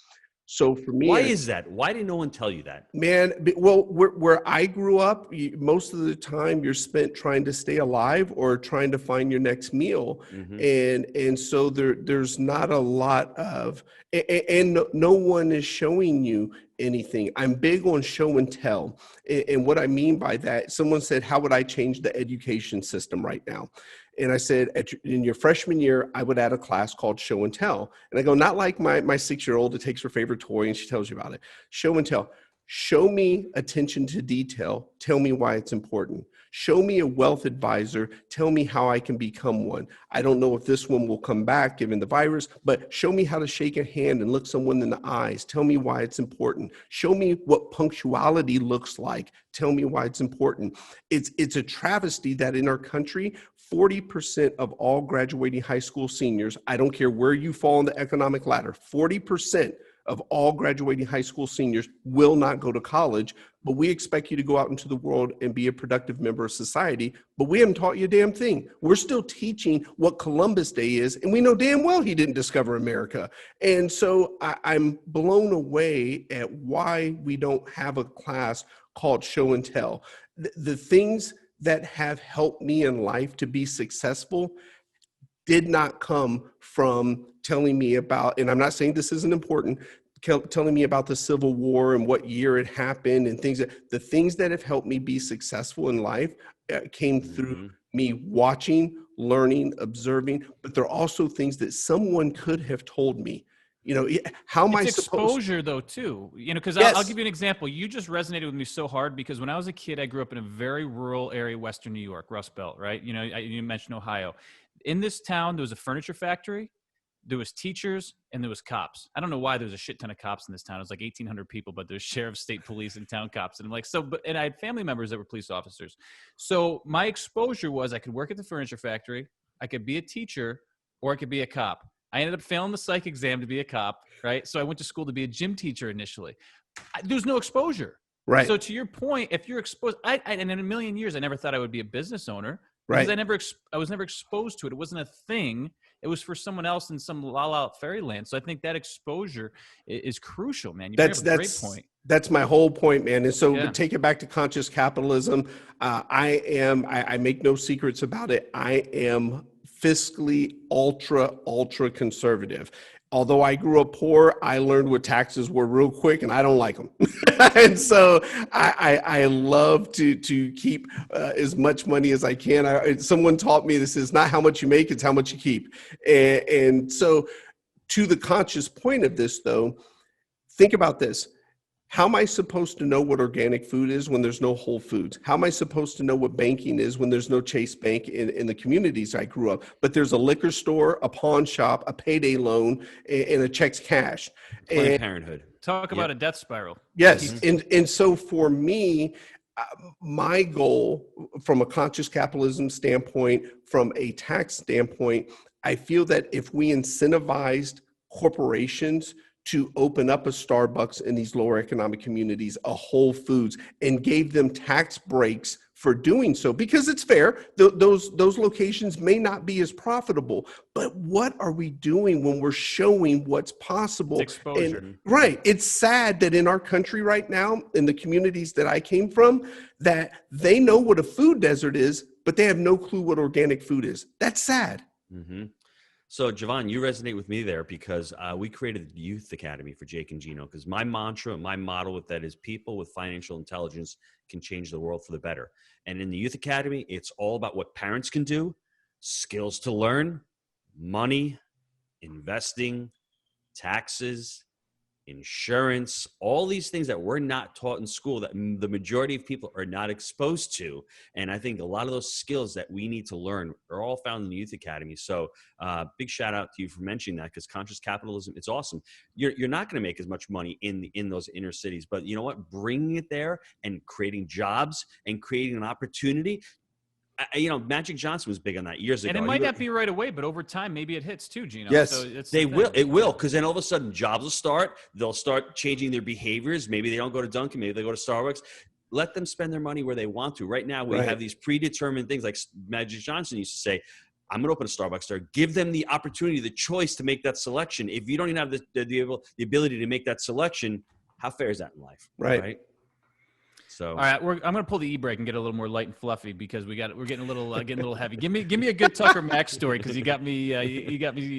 So for me, why is that? Why did no one tell you that? Man, well, where I grew up, most of the time you're spent trying to stay alive or trying to find your next meal, and so there's not a lot of, and no one is showing you anything. I'm big on show and tell, and what I mean by that, someone said, "How would I change the education system right now?" And I said, in your freshman year, I would add a class called show and tell. And I go, not like my 6-year-old that takes her favorite toy and she tells you about it. Show and tell. Show me attention to detail. Tell me why it's important. Show me a wealth advisor. Tell me how I can become one. I don't know if this one will come back given the virus, but show me how to shake a hand and look someone in the eyes. Tell me why it's important. Show me what punctuality looks like. Tell me why it's important. It's a travesty that in our country, 40% of all graduating high school seniors, I don't care where you fall on the economic ladder, 40% of all graduating high school seniors will not go to college, but we expect you to go out into the world and be a productive member of society, but we haven't taught you a damn thing. We're still teaching what Columbus Day is, and we know damn well he didn't discover America. And so I'm blown away at why we don't have a class called show and tell. The things that have helped me in life to be successful did not come from telling me about, and I'm not saying this isn't important, telling me about the Civil War and what year it happened and the things that have helped me be successful in life came through me watching, learning, observing, but they're also things that someone could have told me. How am I supposed? It's exposure, though, too. Because yes. I'll give you an example. You just resonated with me so hard because when I was a kid, I grew up in a very rural area, Western New York, Rust Belt, right? You mentioned Ohio. In this town, there was a furniture factory, there was teachers, and there was cops. I don't know why there was a shit ton of cops in this town. It was like 1,800 people, but there's sheriffs, state police, and town cops. And I'm like, and I had family members that were police officers. So my exposure was I could work at the furniture factory, I could be a teacher, or I could be a cop. I ended up failing the psych exam to be a cop, right? So I went to school to be a gym teacher initially. There's no exposure. Right. So to your point, if you're exposed, and in a million years, I never thought I would be a business owner. Right. Because I was never exposed to it. It wasn't a thing. It was for someone else in some la-la fairyland. So I think that exposure is crucial, man. You bring up a great point. That's my whole point, man. And so Yeah. take it back to conscious capitalism. I make no secrets about it. I am fiscally ultra conservative. Although I grew up poor, I learned what taxes were real quick, and I don't like them. And so I love to keep as much money as I can. Someone taught me this is not how much you make, it's how much you keep. And so to the conscious point of this, though, think about this. How am I supposed to know what organic food is when there's no Whole Foods? How am I supposed to know what banking is when there's no Chase Bank in the communities I grew up? But there's a liquor store, a pawn shop, a payday loan, and a checks cash. Planned Parenthood. Talk about a death spiral. Yes. And so for me, my goal from a conscious capitalism standpoint, from a tax standpoint, I feel that if we incentivized corporations to open up a Starbucks in these lower economic communities, a Whole Foods, and gave them tax breaks for doing so, because it's fair. Those locations may not be as profitable, but what are we doing when we're showing what's possible? It's exposure. And, right. It's sad that in our country right now, in the communities that I came from, that they know what a food desert is, but they have no clue what organic food is. That's sad. Mm-hmm. So, JeVon, you resonate with me there because we created the Youth Academy for Jake and Gino, because my mantra, my motto with that is people with financial intelligence can change the world for the better. And in the Youth Academy, it's all about what parents can do, skills to learn, money, investing, taxes, insurance, all these things that we're not taught in school that the majority of people are not exposed to. And I think a lot of those skills that we need to learn are all found in the Youth Academy. So big shout out to you for mentioning that, because conscious capitalism, it's awesome. You're not going to make as much money in those inner cities, but you know what? Bringing it there and creating jobs and creating an opportunity. Magic Johnson was big on that years ago. And it might not be right away, but over time, maybe it hits too, Gino. Yes, so It will, because then all of a sudden jobs will start. They'll start changing their behaviors. Maybe they don't go to Dunkin'. Maybe they go to Starbucks. Let them spend their money where they want to. Right now, we have these predetermined things, like Magic Johnson used to say, I'm going to open a Starbucks store. Give them the opportunity, the choice to make that selection. If you don't even have the ability to make that selection, how fair is that in life? Right. All So, right, I'm going to pull the e-brake and get a little more light and fluffy, because we're getting a little heavy. Give me a good Tucker Max story, because you got me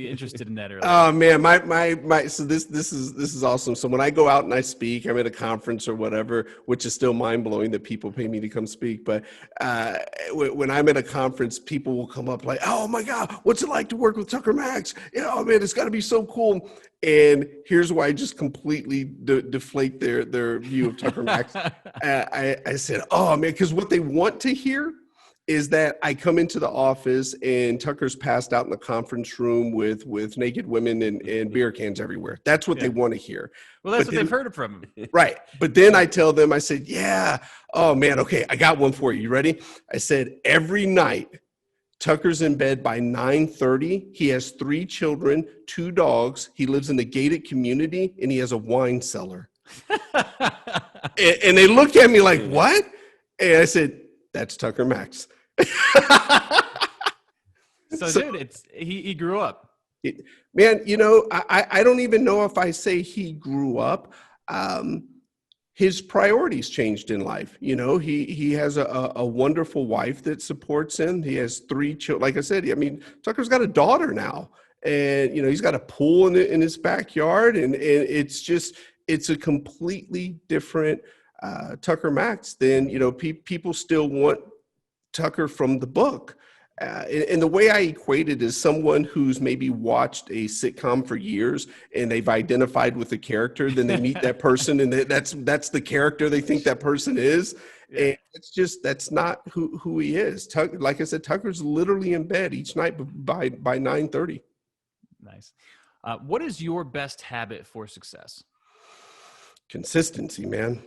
interested in that earlier. Oh man, my so this is awesome. So when I go out and I speak, I'm at a conference or whatever, which is still mind blowing that people pay me to come speak. But when I'm at a conference, people will come up like, "Oh my God, what's it like to work with Tucker Max? Oh man, it's got to be so cool." And here's why I just completely deflate their view of Tucker Max. I said, oh man, because what they want to hear is that I come into the office and Tucker's passed out in the conference room with naked women and beer cans everywhere. That's what they want to hear. Well, that's what they've heard from him. Right. But then I tell them, I said, yeah, oh man, okay, I got one for you. You ready? I said, every night, Tucker's in bed by 9:30. He has 3 children, 2 dogs. He lives in a gated community, and he has a wine cellar. and they looked at me like, what? And I said, that's Tucker Max. So dude, he grew up. Man, I don't even know if I say he grew up. His priorities changed in life. He has a wonderful wife that supports him. He has 3 children. Like I said, Tucker's got a daughter now, and he's got a pool in his backyard, and it's a completely different Tucker Max than people still want Tucker from the book. And the way I equate it is someone who's maybe watched a sitcom for years and they've identified with the character, then they meet that person and that's the character they think that person is. Yeah. And that's not who he is. Like I said, Tucker's literally in bed each night by 9:30. Nice. What is your best habit for success? Consistency, man.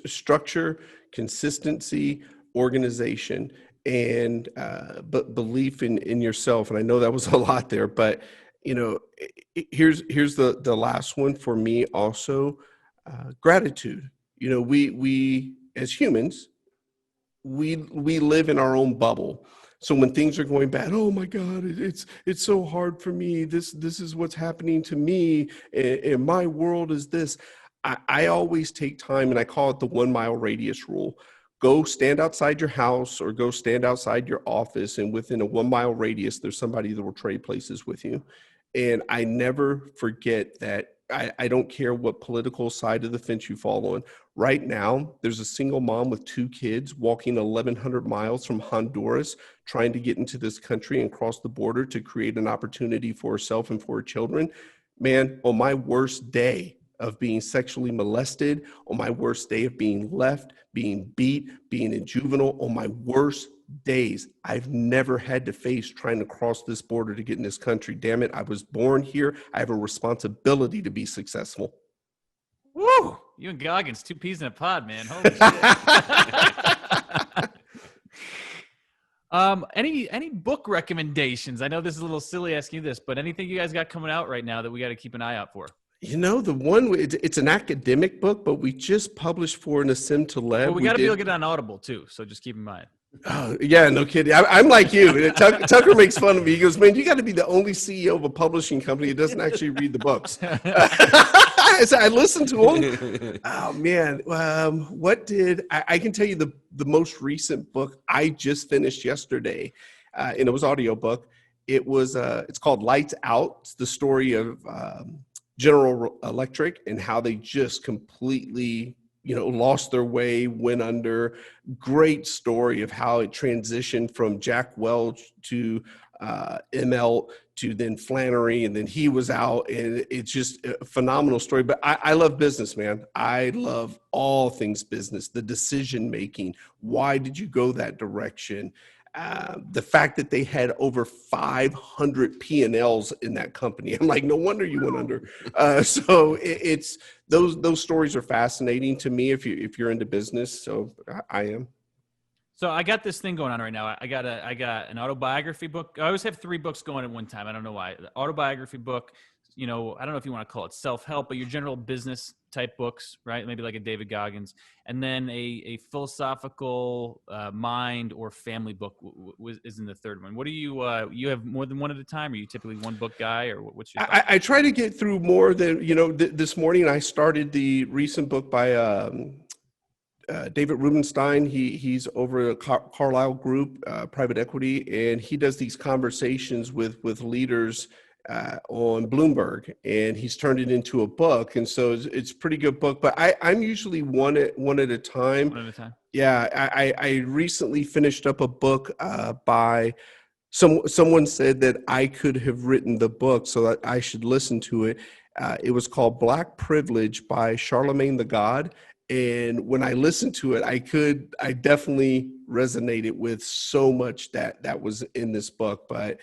Structure, consistency, organization, and but belief in yourself. And I know that was a lot there, but here's the last one for me also. Gratitude. We as humans, we live in our own bubble. So when things are going bad, oh my God, it's so hard for me. This is what's happening to me, and my world is this. I always take time, and I call it the 1 mile radius rule. Go stand outside your house or go stand outside your office, and within a 1 mile radius, there's somebody that will trade places with you. And I never forget that. I don't care what political side of the fence you fall on. Right now, there's a single mom with 2 kids walking 1,100 miles from Honduras, trying to get into this country and cross the border to create an opportunity for herself and for her children. Man, on my worst day of being sexually molested, on my worst day of being left, being beat, being in juvenile, on my worst days, I've never had to face trying to cross this border to get in this country. Damn it, I was born here. I have a responsibility to be successful. Woo! You and Goggins, 2 peas in a pod, man. Holy shit. Any book recommendations? I know this is a little silly asking you this, but anything you guys got coming out right now that we got to keep an eye out for? You know, the one, it's an academic book, but we just published for an Ascend to Lev. Well, we got to be able to get it on Audible too, so just keep in mind. Oh, yeah, no kidding. I'm like you. Tucker makes fun of me. He goes, man, you got to be the only CEO of a publishing company that doesn't actually read the books. So I listened to him. Oh, man. I can tell you the most recent book I just finished yesterday, and it was audiobook. It's called Lights Out. It's the story of General Electric and how they just completely lost their way, went under. Great story of how it transitioned from Jack Welch to ML to then Flannery, and then he was out, and it's just a phenomenal story. But I love business, man. I love all things business, the decision making. Why did you go that direction? The fact that they had over 500 P&Ls in that company. I'm like, no wonder you went under. So it's those stories are fascinating to me if you're into business. So I am. So I got this thing going on right now. I got an autobiography book. I always have 3 books going at one time. I don't know why. The autobiography book, I don't know if you want to call it self-help, but your general business type books, right? Maybe like a David Goggins. And then a philosophical mind or family book is in the third one. What do you have more than one at a time? Are you typically one book guy, or what's your thought? I try to get through more than, this morning I started the recent book by David Rubenstein. He's over at Carlyle Group, private equity, and he does these conversations with leaders on Bloomberg, and he's turned it into a book. And so it's a pretty good book, but I'm usually one at a time. One at a time. Yeah. I recently finished up a book by someone said that I could have written the book, so that I should listen to it. It was called Black Privilege by Charlemagne the God. And when I listened to it, I definitely resonated with so much that was in this book. But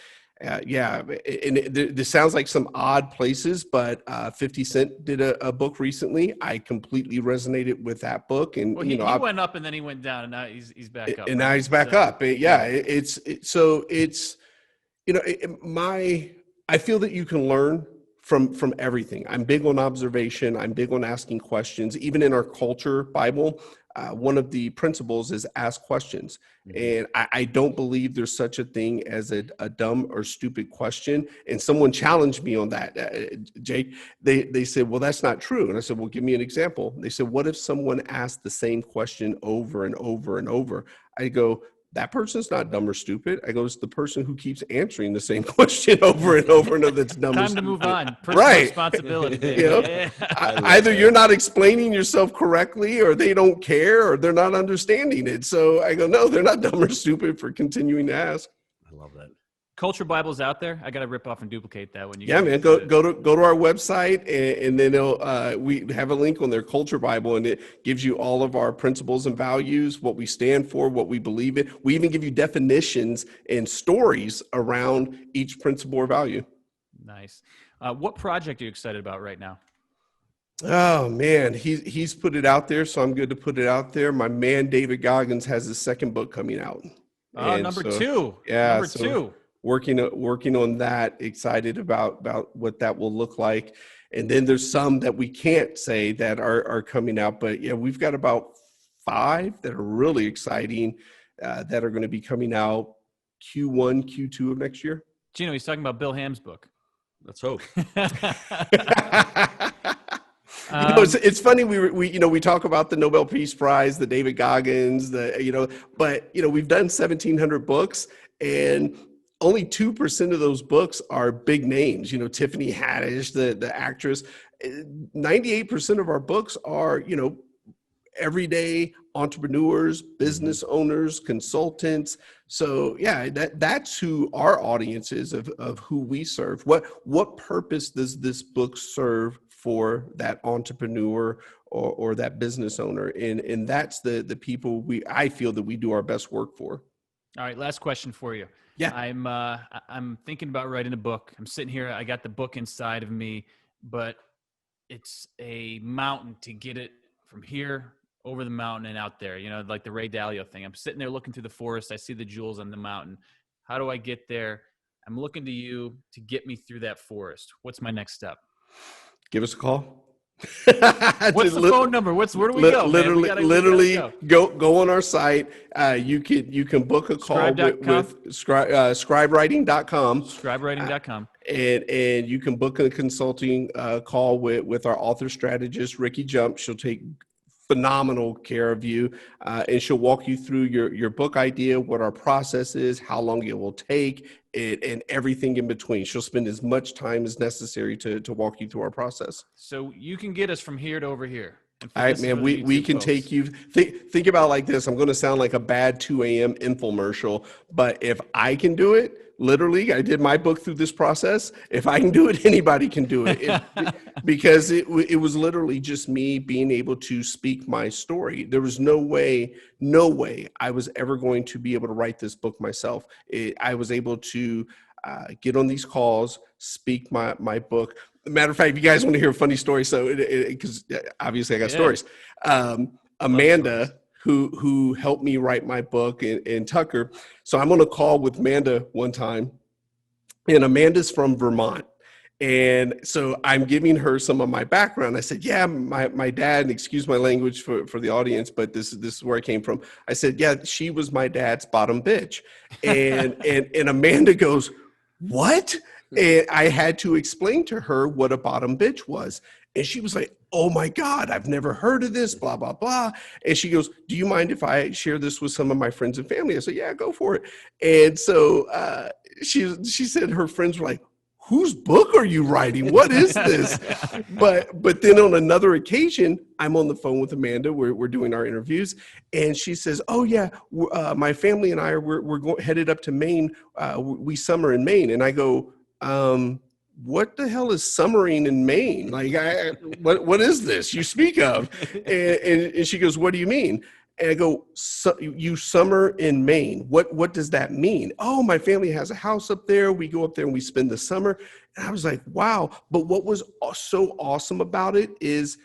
yeah, and this sounds like some odd places, but 50 Cent did a book recently. I completely resonated with that book. And well, he went up and then he went down, and now he's back up. And now he's back up. Yeah, I feel that you can learn from everything. I'm big on observation. I'm big on asking questions. Even in our culture Bible, one of the principles is ask questions. And I don't believe there's such a thing as a dumb or stupid question. And someone challenged me on that, Jake. They said, well, that's not true. And I said, well, give me an example. They said, what if someone asked the same question over and over and over? I go, that person's not dumb or stupid. I go, it's the person who keeps answering the same question over and over and over that's dumb or stupid. Time to move on. Personal Right. responsibility. Either you're not explaining yourself correctly, or they don't care, or they're not understanding it. So I go, no, they're not dumb or stupid for continuing to ask. I love that. Culture Bible's out there. I got to rip off and duplicate that when you. Yeah, man. Go to our website, and then we have a link on their Culture Bible, and it gives you all of our principles and values, what we stand for, what we believe in. We even give you definitions and stories around each principle or value. Nice. What project are you excited about right now? Oh man, he's put it out there, so I'm good to put it out there. My man David Goggins has his second book coming out. Oh, number 2. Yeah, number 2. Working on that, excited about what that will look like. And then there's some that we can't say that are coming out, but yeah, we've got about 5 that are really exciting that are going to be coming out Q1, Q2 of next year. Gino, he's talking about Bill Ham's book. Let's hope. It's funny. We talk about the Nobel Peace Prize, the David Goggins, but we've done 1,700 books, and only 2% of those books are big names. Tiffany Haddish, the actress. 98% of our books are everyday entrepreneurs, business owners, consultants. So yeah, that's who our audience is of who we serve. What purpose does this book serve for that entrepreneur or that business owner? And that's the people I feel that we do our best work for. All right, last question for you. Yeah. I'm thinking about writing a book. I'm sitting here, I got the book inside of me, but it's a mountain to get it from here over the mountain and out there, like the Ray Dalio thing. I'm sitting there looking through the forest. I see the jewels on the mountain. How do I get there? I'm looking to you to get me through that forest. What's my next step? Give us a call. What's the phone number? Where do we go? Literally go on our site. You can book a call with scribewriting.com. Scribewriting.com. And you can book a consulting call with our author strategist, Ricky Jump. She'll take phenomenal care of you, and she'll walk you through your book idea, what our process is, how long it will take, and everything in between. She'll spend as much time as necessary to walk you through our process. So you can get us from here to over here. All right, man, we can take you, think about it like this. I'm going to sound like a bad 2 a.m. infomercial, but if I can do it, literally, I did my book through this process. If I can do it, anybody can do it. Because it was literally just me being able to speak my story. There was no way I was ever going to be able to write this book myself. I was able to get on these calls, speak my book. Matter of fact, if you guys want to hear a funny story, so because obviously I got stories. Amanda, who helped me write my book, and Tucker. So I'm on a call with Amanda one time, and Amanda's from Vermont. And so I'm giving her some of my background. I said, yeah, my dad, and excuse my language for the audience, but this is where I came from. I said, yeah, she was my dad's bottom bitch. And Amanda goes, what? And I had to explain to her what a bottom bitch was. And she was like, oh my God, I've never heard of this, blah, blah, blah. And she goes, do you mind if I share this with some of my friends and family? I said, yeah, go for it. And so she said her friends were like, whose book are you writing? What is this? But then on another occasion, I'm on the phone with Amanda. We're doing our interviews, and she says, "Oh yeah, my family and I we're headed up to Maine. We summer in Maine." And I go, "What the hell is summering in Maine? Like, what is this you speak of?" And she goes, "What do you mean?" And I go, you summer in Maine. What does that mean? Oh, my family has a house up there. We go up there and we spend the summer. And I was like, wow. But what was so awesome about it is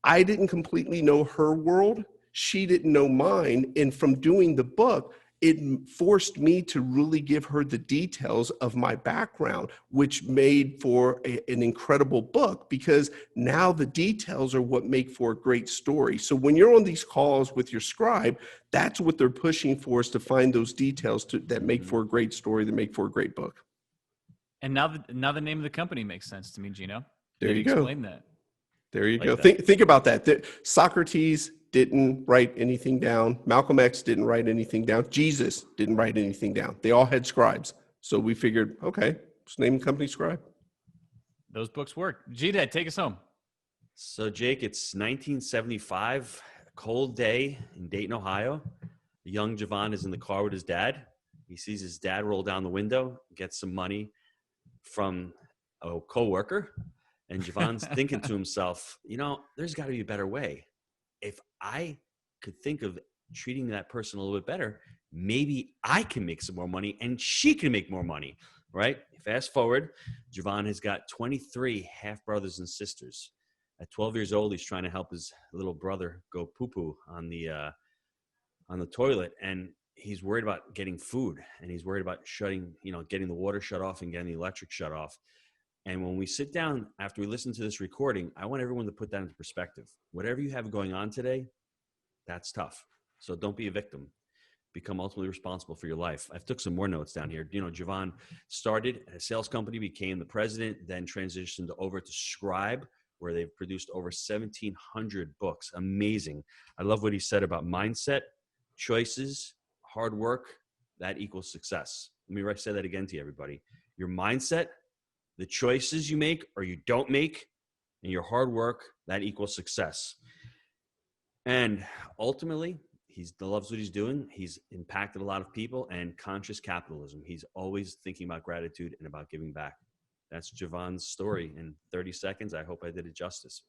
I didn't completely know her world. She didn't know mine. And from doing the book, it forced me to really give her the details of my background, which made for an incredible book, because now the details are what make for a great story. So when you're on these calls with your scribe, that's what they're pushing for, is to find those details that make for a great story, that make for a great book. And now the name of the company makes sense to me, Gino. There you go. Explain that. There you go. Think about that. Socrates didn't write anything down. Malcolm X didn't write anything down. Jesus didn't write anything down. They all had scribes. So we figured, okay, let's name the company Scribe. Those books work. G-Dad, take us home. So, Jake, it's 1975, a cold day in Dayton, Ohio. Young JeVon is in the car with his dad. He sees his dad roll down the window, get some money from a coworker. And JeVon's thinking to himself, there's got to be a better way. If I could think of treating that person a little bit better, maybe I can make some more money and she can make more money, right? Fast forward, JeVon has got 23 half brothers and sisters. At 12 years old, he's trying to help his little brother go poo-poo on the toilet. And he's worried about getting food, and he's worried about getting the water shut off and getting the electric shut off. And when we sit down after we listen to this recording, I want everyone to put that into perspective. Whatever you have going on today, that's tough. So don't be a victim. Become ultimately responsible for your life. I took some more notes down here. JeVon started a sales company, became the president, then transitioned over to Scribe, where they've produced over 1,700 books. Amazing. I love what he said about mindset, choices, hard work, that equals success. Let me say that again to you, everybody. Your mindset, the choices you make or you don't make, and your hard work, that equals success. And ultimately, he loves what he's doing. He's impacted a lot of people, and conscious capitalism. He's always thinking about gratitude and about giving back. That's JeVon's story in 30 seconds. I hope I did it justice.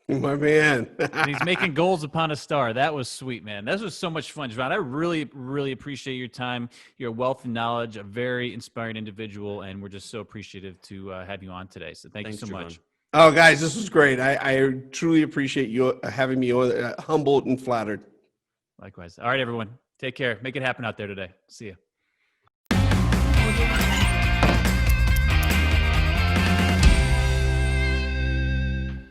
My man. And he's making goals upon a star. That was sweet, man. That was so much fun, JeVon. I really, really appreciate your time, your wealth of knowledge, a very inspiring individual, and we're just so appreciative to have you on today. So thanks you so JeVon. much. Oh, guys, this was great. I truly appreciate you having me on, humbled and flattered. Likewise. All right, everyone. Take care. Make it happen out there today. See you.